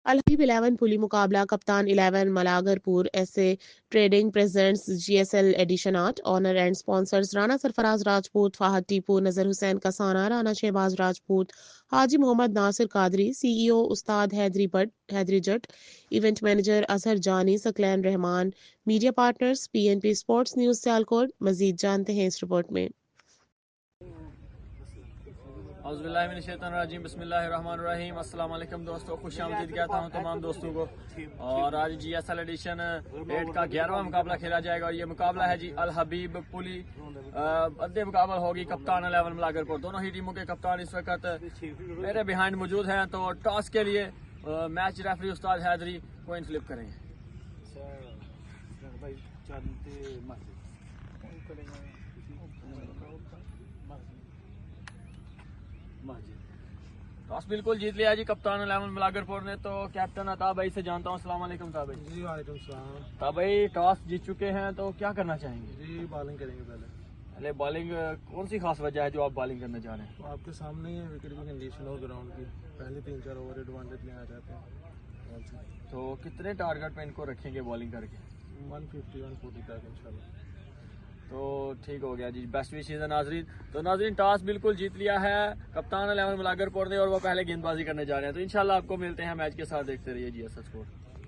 अल हबीब 11 पुली मुकाबला कप्तान 11 Malagarpur SA trading presents GSL edition 8 honour and sponsors Rana Sarfraz Rajput Fahad Tipu Nazar Hussain Kasana Rana Shahbaz Rajput Haji Muhammad Nasir Qadri CEO Ustad Haidri Jatt event manager Azhar Jani Saqlain Rehman media partners PNP sports news Sialkot. Majeed जानते हैं इस report में। औज़ुबिल्लाहिमिनश्शैतानिर्रजीम बिस्मिल्लाहिर्रहमानिर्रहीम। अस्सलाम वालेकुम दोस्तों, खुश आमदीद कहता हूँ तमाम दोस्तों को। और आज जीएसएल एडिशन 8 का 11वां मुकाबला खेला जाएगा और ये मुकाबला है जी अल हबीब पुली अद्दे मुकाबला होगी कप्तान 11 मलागरपुर। दोनों ही टीमों के कप्तान इस वक्त मेरे बिहाइंड मौजूद हैं। तो टॉस के लिए मैच रेफरी उस्ताद हैदरी कॉइन फ्लिप करेंगे। टॉस बिल्कुल जीत लिया जी कप्तान 11 मलागरपुर ने। तो कैप्टन अता भाई से जानता हूँ। अस्सलाम वालेकुम अता भाई। जी वालेकुम सलाम। अता भाई टॉस जीत चुके हैं तो क्या करना चाहेंगे? जी बॉलिंग करेंगे पहले। बॉलिंग कौन सी खास वजह है जो आप बॉलिंग करना चाह रहे हैं? तो आपके सामने ही विकेट की कंडीशन हो ग्राउंड की, पहले 3-4 ओवर एडवांटेज लेना चाहते हैं। तो कितने टारगेट पे इनको रखेंगे बॉलिंग करके? 150-140 तक इंशाल्लाह। तो ठीक हो गया जी, बेस्ट विशेस है नाजरीन। तो नाजरीन टॉस बिल्कुल जीत लिया है कप्तान 11 मलागरपुर ने और वो पहले गेंदबाजी करने जा रहे हैं। तो इंशाल्लाह आपको मिलते हैं मैच के साथ, देखते रहिए जीएसएल स्पोर्ट।